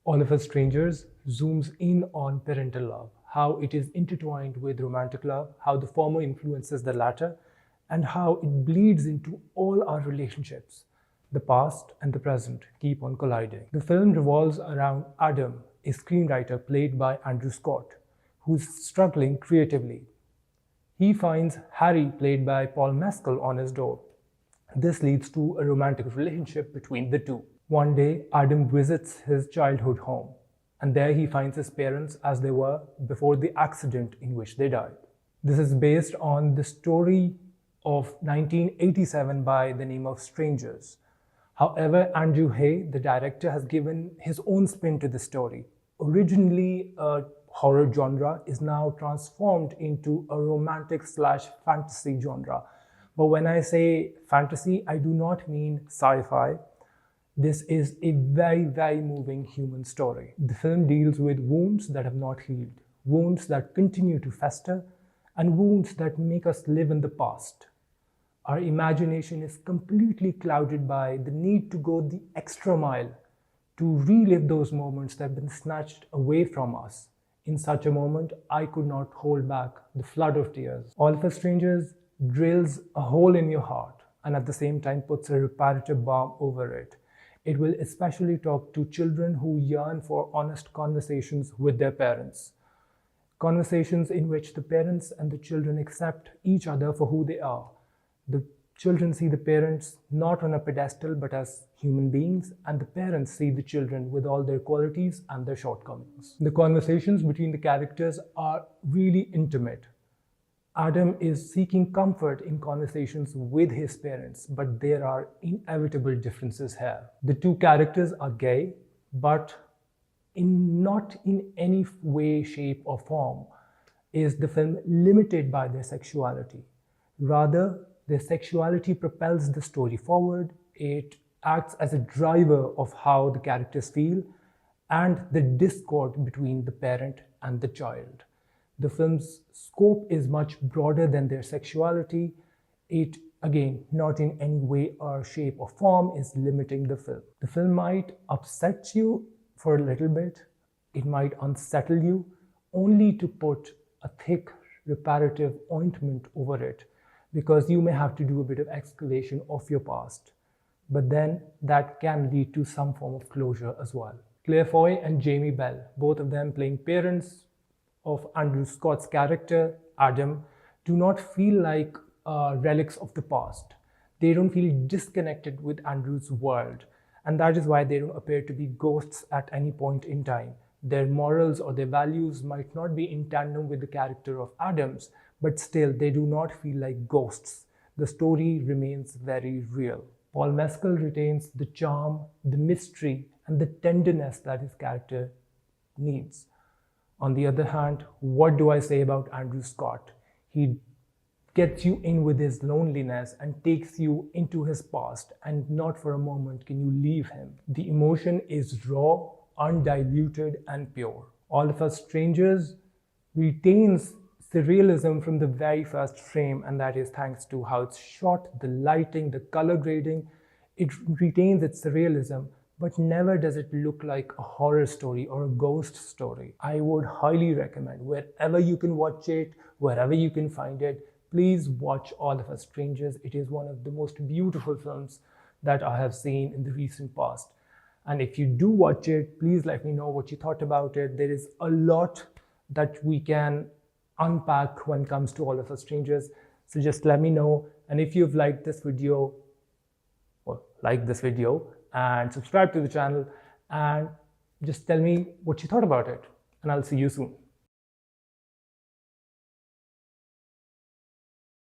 All of Us Strangers zooms in on parental love, how it is intertwined with romantic love, how the former influences the latter, and how it bleeds into all our relationships. The past and the present keep on colliding. The film revolves around Adam, a screenwriter played by Andrew Scott, who's struggling creatively. He finds Harry, played by Paul Mescal, on his door. This leads to a romantic relationship between the two. One day, Adam visits his childhood home, and there he finds his parents as they were before the accident in which they died. This is based on the story of 1987 by the name of Strangers. However, Andrew Hay, the director, has given his own spin to the story. Originally a horror genre is now transformed into a romantic/fantasy genre. But when I say fantasy, I do not mean sci-fi. This is a very, very moving human story. The film deals with wounds that have not healed, wounds that continue to fester, and wounds that make us live in the past. Our imagination is completely clouded by the need to go the extra mile to relive those moments that have been snatched away from us. In such a moment, I could not hold back the flood of tears. All of Us Strangers drills a hole in your heart and at the same time puts a reparative balm over it. It will especially talk to children who yearn for honest conversations with their parents. Conversations in which the parents and the children accept each other for who they are. The children see the parents not on a pedestal but as human beings, and the parents see the children with all their qualities and their shortcomings. The conversations between the characters are really intimate. Adam is seeking comfort in conversations with his parents, but there are inevitable differences here. The two characters are gay, but not in any way, shape, or form is the film limited by their sexuality. Rather, their sexuality propels the story forward. It acts as a driver of how the characters feel and the discord between the parent and the child. The film's scope is much broader than their sexuality. It, again, not in any way or shape or form, is limiting the film. The film might upset you for a little bit. It might unsettle you, only to put a thick reparative ointment over it, because you may have to do a bit of excavation of your past. But then that can lead to some form of closure as well. Claire Foy and Jamie Bell, both of them playing parents of Andrew Scott's character, Adam, do not feel like relics of the past. They don't feel disconnected with Andrew's world, and that is why they don't appear to be ghosts at any point in time. Their morals or their values might not be in tandem with the character of Adam's, but still they do not feel like ghosts. The story remains very real. Paul Mescal retains the charm, the mystery, and the tenderness that his character needs. On the other hand, what do I say about Andrew Scott? He gets you in with his loneliness and takes you into his past, and not for a moment can you leave him. The emotion is raw, undiluted, and pure. All of Us Strangers retains surrealism from the very first frame, and that is thanks to how it's shot, the lighting, the color grading. It retains its surrealism, but never does it look like a horror story or a ghost story. I would highly recommend, wherever you can watch it, wherever you can find it, please watch All of Us Strangers. It is one of the most beautiful films that I have seen in the recent past. And if you do watch it, please let me know what you thought about it. There is a lot that we can unpack when it comes to All of Us Strangers. So just let me know. And if you've liked this video, well, like this video and subscribe to the channel, and just tell me what you thought about it. And I'll see you soon.